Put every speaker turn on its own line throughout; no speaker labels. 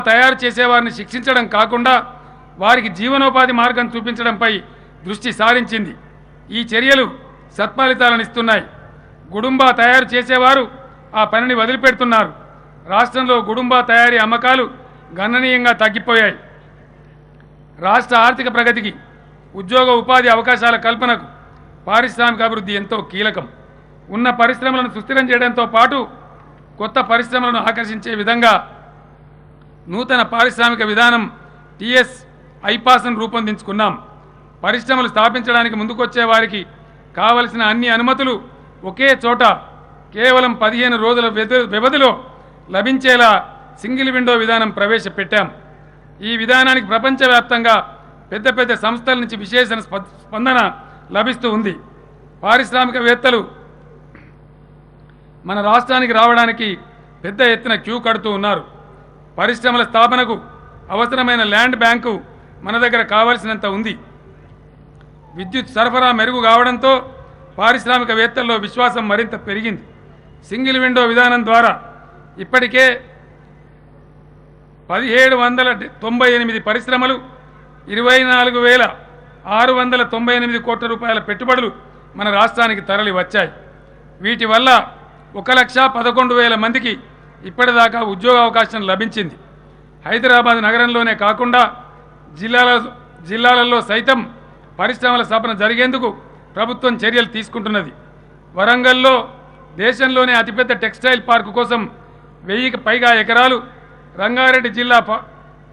తయారు చేసేవారిని శిక్షించడం కాకుండా వారికి జీవనోపాధి మార్గం చూపించడంపై దృష్టి సారించింది. ఈ చర్యలు సత్ఫలితాలను ఇస్తున్నాయి. గుడుంబా తయారు చేసేవారు ఆ పనిని వదిలిపెడుతున్నారు. రాష్ట్రంలో గుడుంబా తయారీ అమ్మకాలు గణనీయంగా తగ్గిపోయాయి. రాష్ట్ర ఆర్థిక ప్రగతికి, ఉద్యోగ ఉపాధి అవకాశాల కల్పనకు పారిశ్రామిక అభివృద్ధి ఎంతో కీలకం. ఉన్న పరిశ్రమలను సుస్థిరం చేయడంతో పాటు కొత్త పరిశ్రమలను ఆకర్షించే విధంగా నూతన పారిశ్రామిక విధానం టీఎస్ ఐపాస్ను రూపొందించుకున్నాం. పరిశ్రమలు స్థాపించడానికి ముందుకొచ్చే వారికి కావలసిన అన్ని అనుమతులు ఒకే చోట కేవలం 15 రోజుల వ్యవధిలో లభించేలా సింగిల్ విండో విధానం ప్రవేశపెట్టాం. ఈ విధానానికి ప్రపంచవ్యాప్తంగా పెద్ద పెద్ద సంస్థల నుంచి విశేష స్పందన లభిస్తూ ఉంది. పారిశ్రామికవేత్తలు మన రాష్ట్రానికి రావడానికి పెద్ద ఎత్తున క్యూ కడుతూ ఉన్నారు. పరిశ్రమల స్థాపనకు అవసరమైన ల్యాండ్ బ్యాంకు మన దగ్గర కావాల్సినంత ఉంది. విద్యుత్ సరఫరా మెరుగు కావడంతో పారిశ్రామికవేత్తల్లో విశ్వాసం మరింత పెరిగింది. సింగిల్ విండో విధానం ద్వారా ఇప్పటికే 1798 పరిశ్రమలు 24,698 కోట్ల రూపాయల పెట్టుబడులు మన రాష్ట్రానికి తరలి వచ్చాయి. వీటి వల్ల 1,11,000 మందికి ఇప్పటిదాకా ఉద్యోగ అవకాశం లభించింది. హైదరాబాద్ నగరంలోనే కాకుండా జిల్లాలలో సైతం పరిశ్రమల స్థాపన జరిగేందుకు ప్రభుత్వం చర్యలు తీసుకుంటున్నది. వరంగల్లో దేశంలోనే అతిపెద్ద టెక్స్టైల్ పార్కు కోసం 1000కి పైగా ఎకరాలు,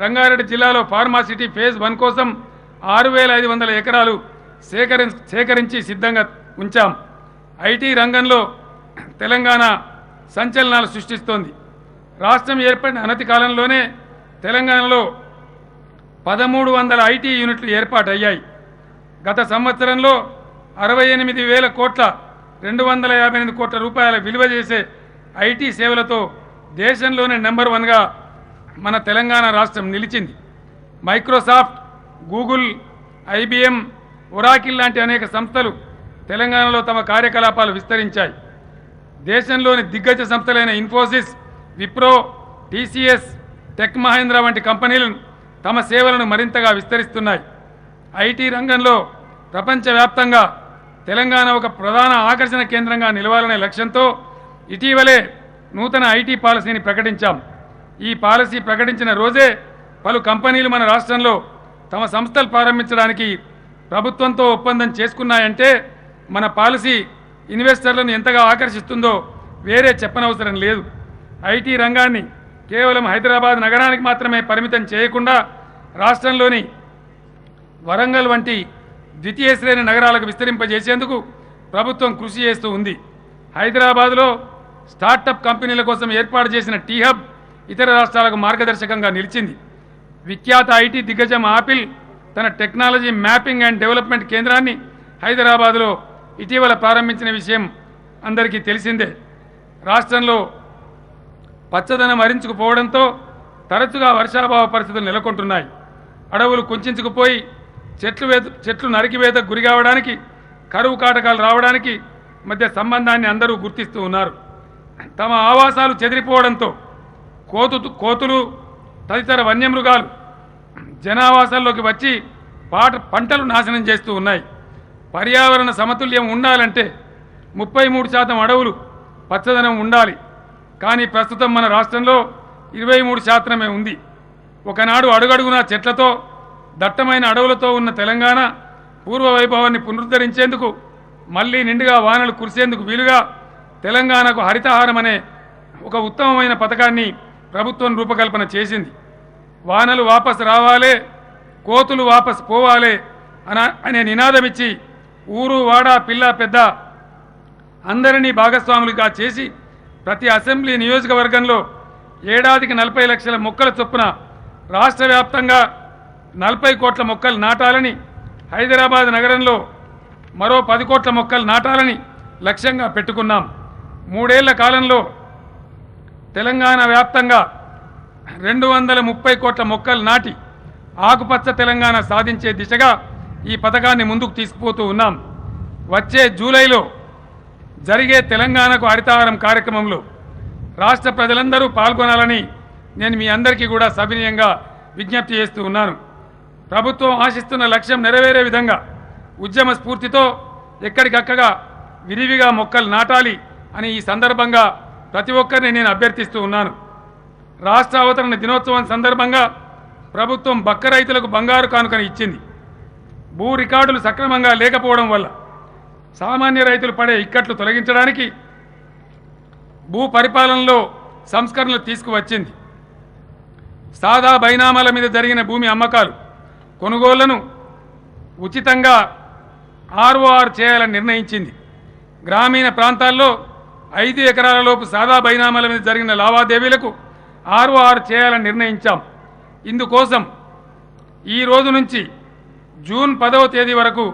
రంగారెడ్డి జిల్లాలో ఫార్మాసిటీ ఫేజ్ 1 కోసం 6,500 ఎకరాలు సేకరించి సిద్ధంగా ఉంచాం. ఐటీ రంగంలో తెలంగాణ సంచలనాలు సృష్టిస్తోంది. రాష్ట్రం ఏర్పడిన అనతి కాలంలోనే తెలంగాణలో 1,300 ఐటీ యూనిట్లు ఏర్పాటయ్యాయి. గత సంవత్సరంలో 68,000 కోట్ల 258 కోట్ల రూపాయల విలువ చేసే ఐటీ సేవలతో దేశంలోనే నెంబర్ 1గా మన తెలంగాణ రాష్ట్రం నిలిచింది. మైక్రోసాఫ్ట్, గూగుల్, ఐబిఎం, ఒరాకిల్ లాంటి అనేక సంస్థలు తెలంగాణలో తమ కార్యకలాపాలు విస్తరించాయి. దేశంలోని దిగ్గజ సంస్థలైన ఇన్ఫోసిస్, విప్రో, టీసీఎస్, టెక్ మహేంద్ర వంటి కంపెనీలు తమ సేవలను మరింతగా విస్తరిస్తున్నాయి. ఐటీ రంగంలో ప్రపంచవ్యాప్తంగా తెలంగాణ ఒక ప్రధాన ఆకర్షణ కేంద్రంగా నిలవాలనే లక్ష్యంతో ఇటీవలే నూతన ఐటీ పాలసీని ప్రకటించాం. ఈ పాలసీ ప్రకటించిన రోజే పలు కంపెనీలు మన రాష్ట్రంలో తమ సంస్థలు ప్రారంభించడానికి ప్రభుత్వంతో ఒప్పందం చేసుకున్నాయంటే మన పాలసీ ఇన్వెస్టర్లను ఎంతగా ఆకర్షిస్తుందో వేరే చెప్పనవసరం లేదు. ఐటీ రంగాన్ని కేవలం హైదరాబాద్ నగరానికి మాత్రమే పరిమితం చేయకుండా రాష్ట్రంలోని వరంగల్ వంటి ద్వితీయ శ్రేణి నగరాలకు విస్తరింపజేసేందుకు ప్రభుత్వం కృషి చేస్తూ ఉంది. హైదరాబాద్లో స్టార్టప్ కంపెనీల కోసం ఏర్పాటు చేసిన టీ హబ్ ఇతర రాష్ట్రాలకు మార్గదర్శకంగా నిలిచింది. విఖ్యాత ఐటీ దిగ్గజం ఆపిల్ తన టెక్నాలజీ మ్యాపింగ్ అండ్ డెవలప్మెంట్ కేంద్రాన్ని హైదరాబాద్లో ఇటీవల ప్రారంభించిన విషయం అందరికీ తెలిసిందే. రాష్ట్రంలో పచ్చదనం హరించుకుపోవడంతో తరచుగా వర్షాభావ పరిస్థితులు నెలకొంటున్నాయి. అడవులు కుంచుకుపోయి చెట్లు నరికివేతకు గురి కావడానికి, కరువు కాటకాలు రావడానికి మధ్య సంబంధాన్ని అందరూ గుర్తిస్తూ ఉన్నారు. తమ ఆవాసాలు చెదిరిపోవడంతో కోతులు తదితర వన్యమృగాలు జనావాసాల్లోకి వచ్చి పంటలు నాశనం చేస్తూ ఉన్నాయి. పర్యావరణ సమతుల్యం ఉండాలంటే 33% అడవులు పచ్చదనం ఉండాలి. కానీ ప్రస్తుతం మన రాష్ట్రంలో 23% ఉంది. ఒకనాడు అడుగడుగునా చెట్లతో దట్టమైన అడవులతో ఉన్న తెలంగాణ పూర్వ వైభవాన్ని పునరుద్ధరించేందుకు, మళ్లీ నిండుగా వానలు కురిసేందుకు వీలుగా తెలంగాణకు హరితహారం అనే ఒక ఉత్తమమైన పథకాన్ని ప్రభుత్వం రూపకల్పన చేసింది. వానలు వాపసు రావాలే, కోతులు వాపసు పోవాలే అనే నినాదమిచ్చి ఊరు వాడ పిల్ల పెద్ద అందరినీ భాగస్వాములుగా చేసి ప్రతి అసెంబ్లీ నియోజకవర్గంలో ఏడాదికి 40 లక్షల మొక్కల చొప్పున రాష్ట్ర వ్యాప్తంగా 40 కోట్ల మొక్కలు నాటాలని, హైదరాబాద్ నగరంలో మరో 10 కోట్ల మొక్కలు నాటాలని లక్ష్యంగా పెట్టుకున్నాం. 3 ఏళ్ల కాలంలో తెలంగాణ వ్యాప్తంగా 230 కోట్ల మొక్కలు నాటి ఆకుపచ్చ తెలంగాణ సాధించే దిశగా ఈ పథకాన్ని ముందుకు తీసుకుపోతూ ఉన్నాం. వచ్చే జూలైలో జరిగే తెలంగాణకు హరితహారం కార్యక్రమంలో రాష్ట్ర ప్రజలందరూ పాల్గొనాలని నేను మీ అందరికీ కూడా సవినయంగా విజ్ఞప్తి చేస్తూ ఉన్నాను. ప్రభుత్వం ఆశిస్తున్న లక్ష్యం నెరవేరే విధంగా ఉద్యమ స్ఫూర్తితో ఎక్కడికక్కగా విరివిగా మొక్కలు నాటాలి అని ఈ సందర్భంగా ప్రతి ఒక్కరిని నేను అభ్యర్థిస్తూ ఉన్నాను. రాష్ట్ర అవతరణ దినోత్సవం సందర్భంగా ప్రభుత్వం బక్క రైతులకు బంగారు కానుకని ఇచ్చింది. భూ రికార్డులు సక్రమంగా లేకపోవడం వల్ల సామాన్య రైతులు పడే ఇక్కట్లు తొలగించడానికి భూ పరిపాలనలో సంస్కరణలు తీసుకువచ్చింది. సాదా బైనామాల మీద జరిగిన భూమి అమ్మకాలు కొనుగోళ్లను ఉచితంగా ఆర్ఓఆర్ చేయాలని నిర్ణయించింది. గ్రామీణ ప్రాంతాల్లో 5 ఎకరాల లోపు సాదా బైనామాల మీద జరిగిన లావాదేవీలకు ఆర్ఓఆర్ చేయాలని నిర్ణయించాం. ఇందుకోసం ఈ రోజు నుంచి జూన్ 10వ తేదీ వరకు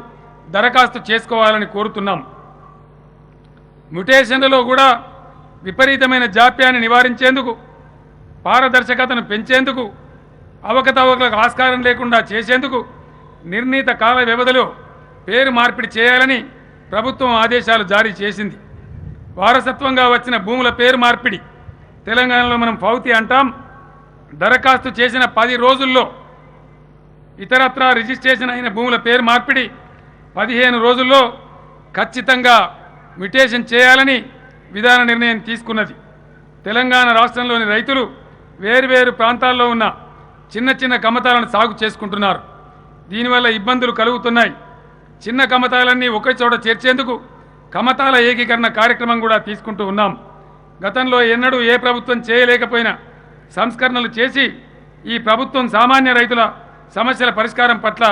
దరఖాస్తు చేసుకోవాలని కోరుతున్నాం. మ్యుటేషన్లలో కూడా విపరీతమైన జాప్యాన్ని నివారించేందుకు, పారదర్శకతను పెంచేందుకు, అవకతవకలకు ఆస్కారం లేకుండా చేసేందుకు నిర్ణీత కాల వ్యవధిలో పేరు మార్పిడి చేయాలని ప్రభుత్వం ఆదేశాలు జారీ చేసింది. వారసత్వంగా వచ్చిన భూముల పేరు మార్పిడి తెలంగాణలో మనం ఫౌతి అంటాం. దరఖాస్తు చేసిన 10 రోజుల్లో ఇతరత్రా రిజిస్ట్రేషన్ అయిన భూముల పేరు మార్పిడి 15 రోజుల్లో ఖచ్చితంగా మ్యుటేషన్ చేయాలని విధాన నిర్ణయం తీసుకున్నది. తెలంగాణ రాష్ట్రంలోని రైతులు వేరువేరు ప్రాంతాల్లో ఉన్న చిన్న చిన్న కమతాలను సాగు చేసుకుంటున్నారు. దీనివల్ల ఇబ్బందులు కలుగుతున్నాయి. చిన్న కమతాలన్నీ ఒకే చోట చేర్చేందుకు కమతాల ఏకీకరణ కార్యక్రమం కూడా తీసుకుంటూ ఉన్నాం. గతంలో ఎన్నడూ ఏ ప్రభుత్వం చేయలేకపోయినా సంస్కరణలు చేసి ఈ ప్రభుత్వం సామాన్య రైతుల సమస్యల పరిష్కారం పట్ల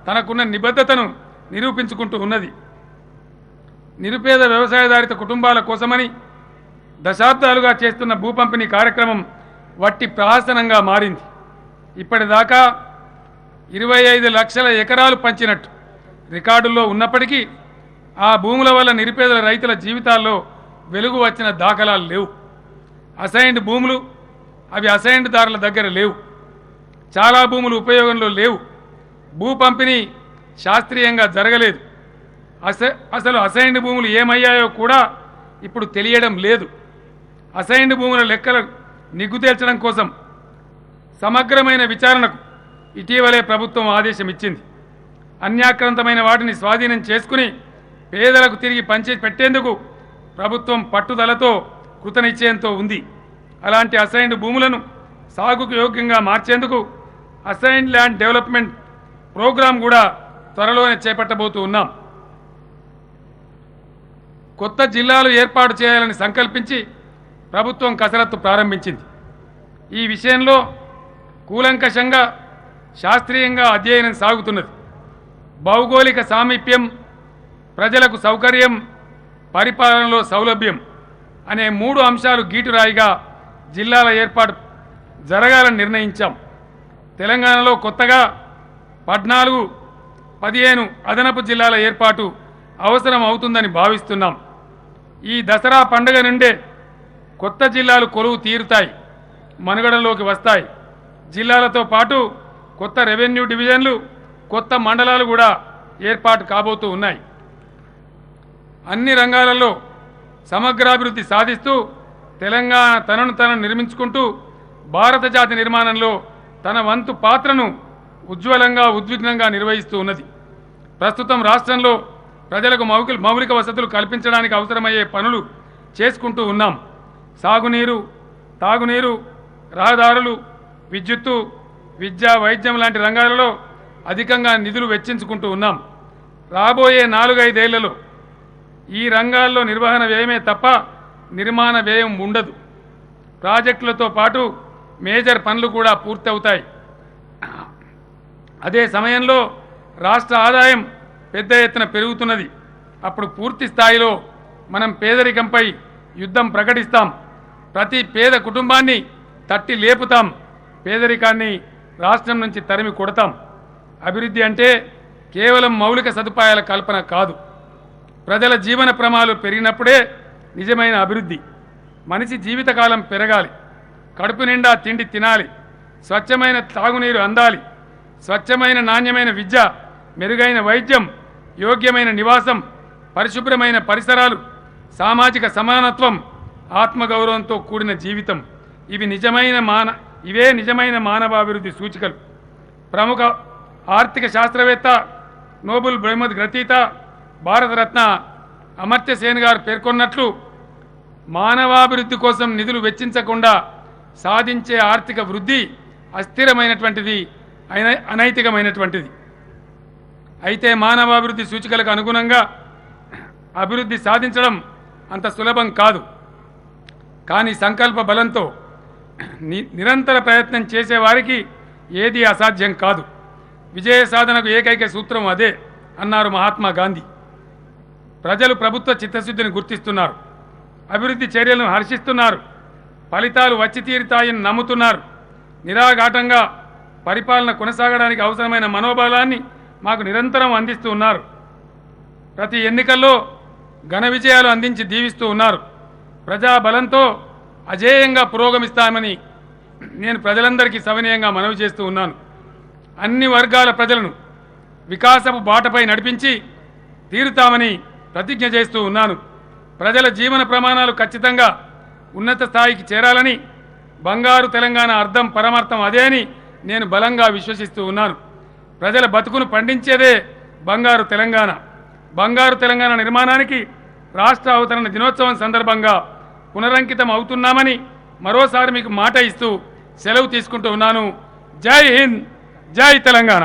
తనకున్న నిబద్ధతను నిరూపించుకుంటూ ఉన్నది. నిరుపేద వ్యవసాయదారిత కుటుంబాల కోసమని దశాబ్దాలుగా చేస్తున్న భూ పంపిణీ కార్యక్రమం వట్టి ప్రహసనంగా మారింది. ఇప్పటిదాకా 25 లక్షల ఎకరాలు పంచినట్టు రికార్డుల్లో ఉన్నప్పటికీ ఆ భూముల వల్ల నిరుపేదల రైతుల జీవితాల్లో వెలుగు వచ్చిన దాఖలాలు లేవు. అసైన్డ్ భూములు అవి అసైన్డ్ దారుల దగ్గర లేవు. చాలా భూములు ఉపయోగంలో లేవు. భూ పంపిణీ శాస్త్రీయంగా జరగలేదు. అసలు అసైన్డ్ భూములు ఏమయ్యాయో కూడా ఇప్పుడు తెలియడం లేదు. అసైన్డ్ భూముల లెక్కలు నిగ్గు తేల్చడం కోసం సమగ్రమైన విచారణకు ఇటీవలే ప్రభుత్వం ఆదేశం ఇచ్చింది. అన్యాక్రాంతమైన వాటిని స్వాధీనం చేసుకుని పేదలకు తిరిగి పంచి పెట్టేందుకు ప్రభుత్వం పట్టుదలతో కృతనిశ్చయంతో ఉంది. అలాంటి అసైన్డ్ భూములను సాగుకు యోగ్యంగా మార్చేందుకు అసైన్డ్ ల్యాండ్ డెవలప్మెంట్ ప్రోగ్రాం కూడా త్వరలోనే చేపట్టబోతూ ఉన్నాం. కొత్త జిల్లాలు ఏర్పాటు చేయాలని సంకల్పించి ప్రభుత్వం కసరత్తు ప్రారంభించింది. ఈ విషయంలో కూలంకషంగా శాస్త్రీయంగా అధ్యయనం సాగుతున్నది. భౌగోళిక సామీప్యం, ప్రజలకు సౌకర్యం, పరిపాలనలో సౌలభ్యం అనే 3 అంశాలు గీటురాయిగా జిల్లాల ఏర్పాటు జరగాలని నిర్ణయించాం. తెలంగాణలో కొత్తగా 14, 15 అదనపు జిల్లాల ఏర్పాటు అవసరం అవుతుందని భావిస్తున్నాం. ఈ దసరా పండుగ నుండే కొత్త జిల్లాలు కొలువు తీరుతాయి, మనుగడలోకి వస్తాయి. జిల్లాలతో పాటు కొత్త రెవెన్యూ డివిజన్లు, కొత్త మండలాలు కూడా ఏర్పాటు కాబోతూ ఉన్నాయి. అన్ని రంగాలలో సమగ్రాభివృద్ధి సాధిస్తూ తెలంగాణ తనను నిర్మించుకుంటూ భారత జాతి నిర్మాణంలో తన వంతు పాత్రను ఉజ్వలంగా, ఉద్విగ్నంగా నిర్వహిస్తూ ఉన్నది. ప్రస్తుతం రాష్ట్రంలో ప్రజలకు మౌలిక వసతులు కల్పించడానికి అవసరమయ్యే పనులు చేసుకుంటూ ఉన్నాం. సాగునీరు, తాగునీరు, రహదారులు, విద్యుత్తు, విద్య, వైద్యం లాంటి రంగాలలో అధికంగా నిధులు వెచ్చించుకుంటూ ఉన్నాం. రాబోయే 4-5 ఏళ్లలో ఈ రంగాల్లో నిర్వహణ వ్యయమే తప్ప నిర్మాణ వ్యయం ఉండదు. ప్రాజెక్టులతో పాటు మేజర్ పనులు కూడా పూర్తవుతాయి. అదే సమయంలో రాష్ట్ర ఆదాయం పెద్ద ఎత్తున పెరుగుతున్నది. అప్పుడు పూర్తి స్థాయిలో మనం పేదరికంపై యుద్ధం ప్రకటిస్తాం. ప్రతి పేద కుటుంబాన్ని తట్టి లేపుతాం. పేదరికాన్ని రాష్ట్రం నుంచి తరిమి కొడతాం. అభివృద్ధి అంటే కేవలం మౌలిక సదుపాయాల కల్పన కాదు. ప్రజల జీవన ప్రమాణాలు పెరిగినప్పుడే నిజమైన అభివృద్ధి. మనిషి జీవితకాలం పెరగాలి, కడుపు నిండా తిండి తినాలి, స్వచ్ఛమైన తాగునీరు అందాలి, స్వచ్ఛమైన నాణ్యమైన విద్య, మెరుగైన వైద్యం, యోగ్యమైన నివాసం, పరిశుభ్రమైన పరిసరాలు, సామాజిక సమానత్వం, ఆత్మగౌరవంతో కూడిన జీవితం. ఇవి నిజమైన ఇవే నిజమైన మానవాభివృద్ధి సూచికలు. ప్రముఖ ఆర్థిక శాస్త్రవేత్త, నోబెల్ బహుమతి గ్రహీత, భారతరత్న అమర్త్య సేన్ గారు పేర్కొన్నట్లు మానవాభివృద్ధి కోసం నిధులు వెచ్చించకుండా సాధించే ఆర్థిక వృద్ధి అస్థిరమైనటువంటిది, అనైతికమైనటువంటిది. అయితే మానవాభివృద్ధి సూచికలకు అనుగుణంగా అభివృద్ధి సాధించడం అంత సులభం కాదు. కానీ సంకల్ప బలంతో నిరంతర ప్రయత్నం చేసేవారికి ఏది అసాధ్యం కాదు. విజయ సాధనకు ఏకైక సూత్రం అదే అన్నారు మహాత్మా గాంధీ. ప్రజలు ప్రభుత్వ చిత్తశుద్ధిని గుర్తిస్తున్నారు, అభివృద్ధి చర్యలను హర్షిస్తున్నారు, ఫలితాలు వచ్చి తీరుతాయని నమ్ముతున్నారు. నిరాఘాటంగా పరిపాలన కొనసాగడానికి అవసరమైన మనోబలాన్ని మాకు నిరంతరం అందిస్తూ ఉన్నారు. ప్రతి ఎన్నికల్లో ఘన విజయాలు అందించి దీవిస్తూ ఉన్నారు. ప్రజాబలంతో అజేయంగా పురోగమిస్తామని నేను ప్రజలందరికీ సవినయంగా మనవి చేస్తూ ఉన్నాను. అన్ని వర్గాల ప్రజలను వికాసపు బాటపై నడిపించి తీరుతామని ప్రతిజ్ఞ చేస్తూ ఉన్నాను. ప్రజల జీవన ప్రమాణాలు ఖచ్చితంగా ఉన్నత స్థాయికి చేరాలని, బంగారు తెలంగాణ అర్థం పరమార్థం అదే అని నేను బలంగా విశ్వసిస్తూ ఉన్నాను. ప్రజల బతుకును పండించేదే బంగారు తెలంగాణ. బంగారు తెలంగాణ నిర్మాణానికి రాష్ట్ర అవతరణ దినోత్సవం సందర్భంగా పునరంకితం అవుతున్నామని మరోసారి మీకు మాట ఇస్తూ సెలవు తీసుకుంటూ ఉన్నాను. జై హింద్, జై తెలంగాణ.